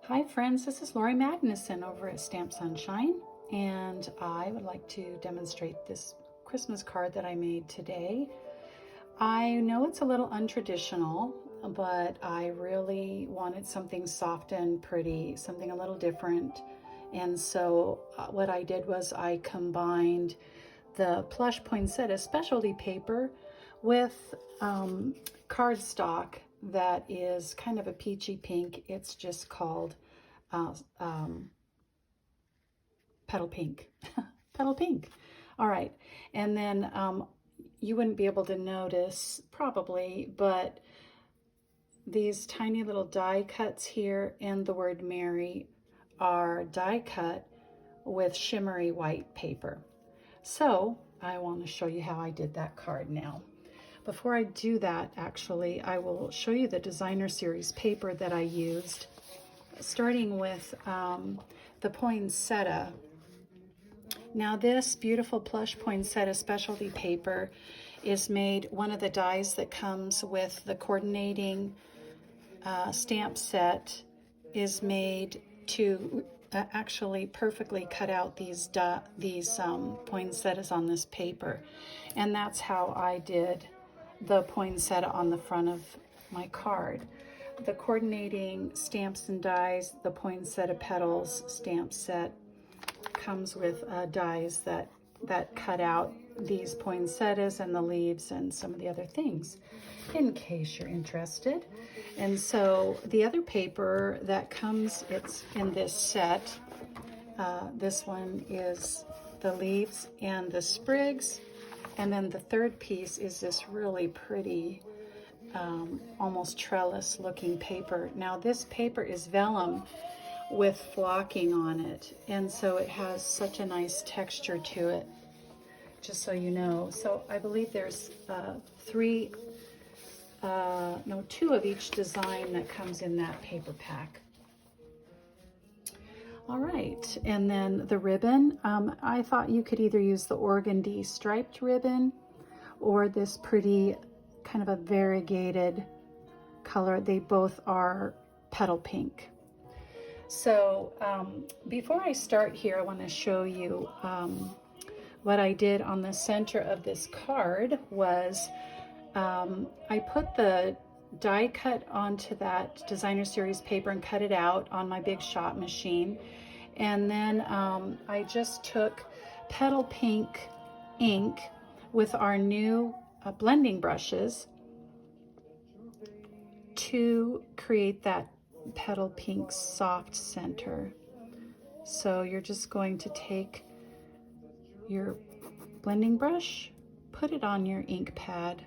Hi friends, this is Lori Magnuson over at Stamp Sunshine, and I would like to demonstrate this Christmas card that I made today. I know it's a little untraditional, but I really wanted something soft and pretty, something a little different. And so what I did was I combined the Plush Poinsettia specialty paper with cardstock that is kind of a peachy pink. It's just called uh, um, Petal Pink. Petal Pink. All right. And then you wouldn't be able to notice probably, but these tiny little die cuts here and the word Merry are die cut with shimmery white paper. So I want to show you how I did that card now. Before I do that, actually, I will show you the designer series paper that I used, starting with the poinsettia. Now this beautiful plush poinsettia specialty paper is made, one of the dies that comes with the coordinating stamp set is made to actually perfectly cut out these poinsettias on this paper. And that's how I did the poinsettia on the front of my card. The coordinating stamps and dies, the Poinsettia Petals stamp set comes with dies that cut out these poinsettias and the leaves and some of the other things, in case you're interested. And so the other paper that comes, it's in this set. This one is the leaves and the sprigs. And then the third piece is this really pretty, almost trellis looking paper. Now this paper is vellum with flocking on it, and so it has such a nice texture to it, just so you know. So I believe there's two of each design that comes in that paper pack. All right, and then the ribbon, I thought you could either use the organdy striped ribbon or this pretty kind of a variegated color. They both are petal pink. So before I start here, I want to show you what I did on the center of this card was I put the die cut onto that designer series paper and cut it out on my big shop machine. And then I just took Petal Pink ink with our new blending brushes to create that Petal Pink soft center. So you're just going to take your blending brush, put it on your ink pad,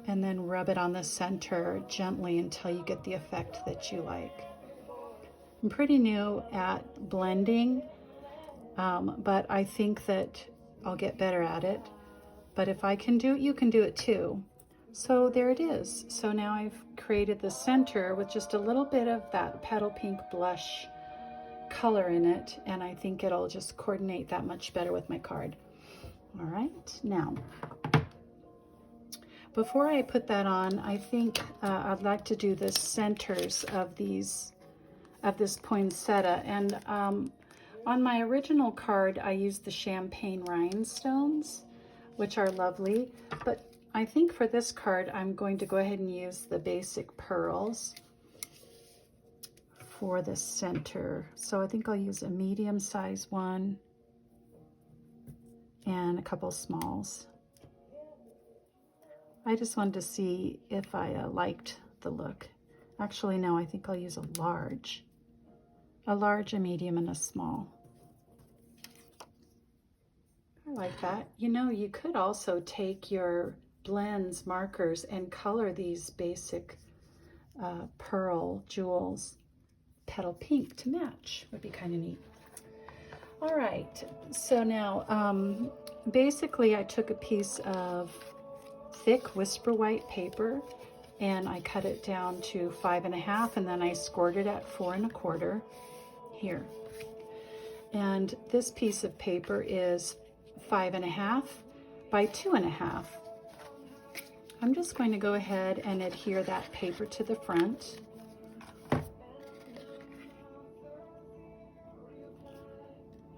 and then rub it on the center gently until you get the effect that you like. I'm pretty new at blending, but I think that I'll get better at it. But if I can do it, you can do it too. So there it is. So now I've created the center with just a little bit of that Petal Pink blush color in it, and I think it'll just coordinate that much better with my card. All right, now, before I put that on, I think I'd like to do the centers of this poinsettia. And on my original card, I used the champagne rhinestones, which are lovely. But I think for this card, I'm going to go ahead and use the basic pearls for the center. So I think I'll use a medium size one and a couple smalls. I just wanted to see if I liked the look. Actually, no, I think I'll use a large, a medium, and a small. I like that. You know, you could also take your blends markers and color these basic pearl jewels petal pink to match. Would be kind of neat. All right, so now basically I took a piece of thick whisper white paper and I cut it down to 5.5, and then I scored it at 4 1/4 here. And this piece of paper is 5.5 by 2.5. I'm just going to go ahead and adhere that paper to the front.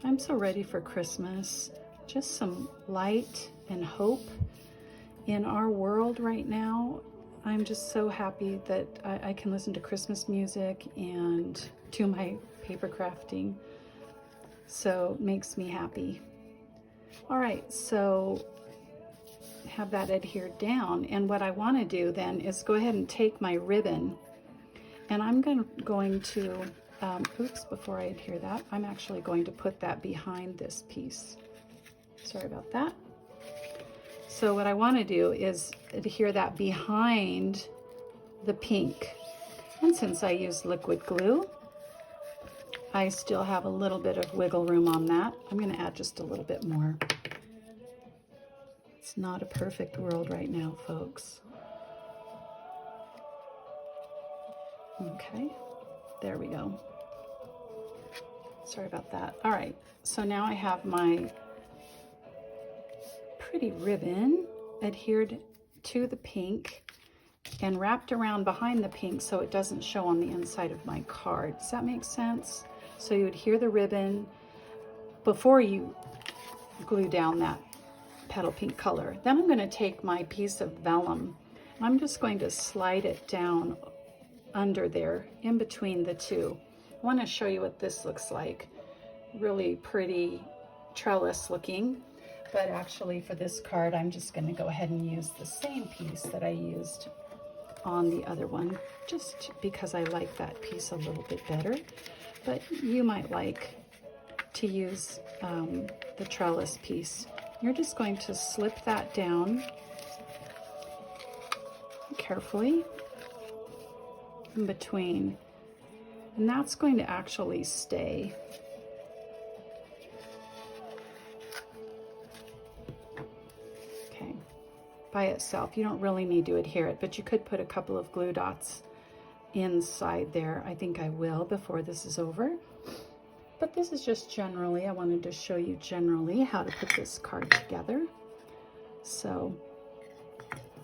I'm so ready for Christmas. Just some light and hope in our world right now. I'm just so happy that I can listen to Christmas music and do my paper crafting. So it makes me happy. All right, so have that adhered down. And what I want to do then is go ahead and take my ribbon, and I'm going to, oops, before I adhere that, I'm actually going to put that behind this piece. Sorry about that. So what I want to do is adhere that behind the pink. And since I use liquid glue, I still have a little bit of wiggle room on that. I'm going to add just a little bit more. It's not a perfect world right now, folks. Okay, there we go. Sorry about that. All right, so now I have my pretty ribbon adhered to the pink and wrapped around behind the pink so it doesn't show on the inside of my card. Does that make sense? So you adhere the ribbon before you glue down that petal pink color. Then I'm going to take my piece of vellum. I'm just going to slide it down under there in between the two. I want to show you what this looks like. Really pretty trellis looking, but actually for this card I'm just going to go ahead and use the same piece that I used on the other one, just because I like that piece a little bit better. But you might like to use the trellis piece. You're just going to slip that down carefully in between, and that's going to actually stay. Okay, by itself. You don't really need to adhere it, but you could put a couple of glue dots inside there. I think I will before this is over. But this is just generally, I wanted to show you generally how to put this card together. So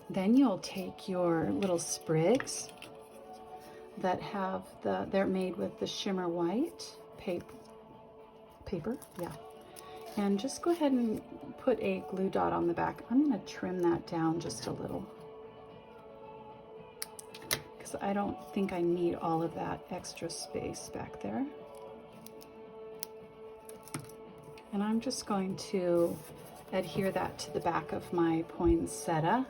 then you'll take your little sprigs that have they're made with the shimmer white paper, yeah. And just go ahead and put a glue dot on the back. I'm going to trim that down just a little, because I don't think I need all of that extra space back there. And I'm just going to adhere that to the back of my poinsettia.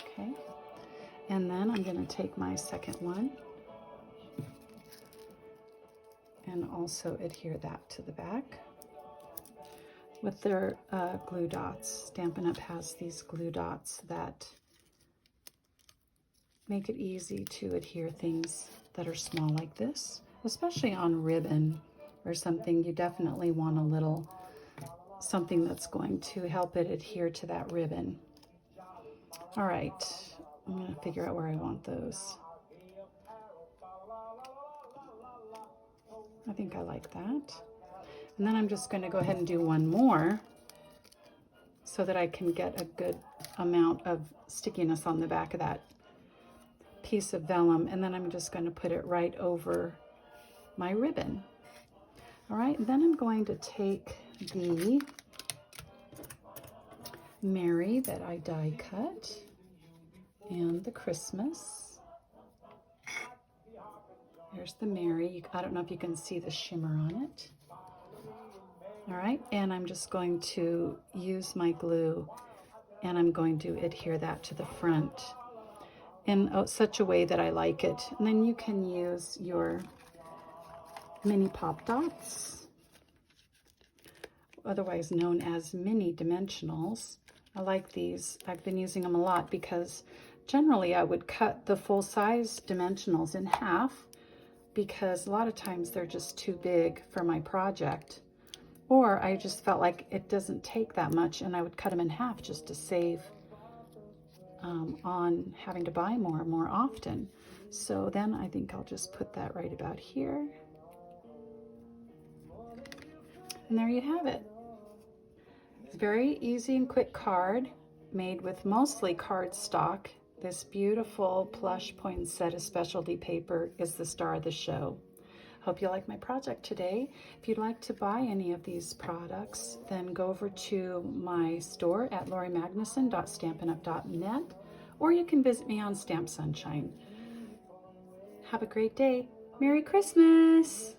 Okay, and then I'm going to take my second one and also adhere that to the back with their glue dots. Stampin' Up! Has these glue dots that make it easy to adhere things that are small like this, especially on ribbon or something. You definitely want a little something that's going to help it adhere to that ribbon. All right, I'm going to figure out where I want those. I think I like that. And then I'm just going to go ahead and do one more so that I can get a good amount of stickiness on the back of that piece of vellum, and then I'm just going to put it right over my ribbon. All right, and then I'm going to take the Mary that I die cut and the Christmas. There's the Mary. I don't know if you can see the shimmer on it. All right, and I'm just going to use my glue and I'm going to adhere that to the front in such a way that I like it. And then you can use your mini pop dots, otherwise known as mini dimensionals. I like these. I've been using them a lot because generally I would cut the full-size dimensionals in half because a lot of times they're just too big for my project. Or I just felt like it doesn't take that much, and I would cut them in half just to save on having to buy more often. So then I think I'll just put that right about here. And there you have it. It's a very easy and quick card made with mostly cardstock. This beautiful plush poinsettia specialty paper is the star of the show. Hope you like my project today. If you'd like to buy any of these products, then go over to my store at lauriemagnuson.stampinup.net, or you can visit me on Stamp Sunshine. Have a great day. Merry Christmas!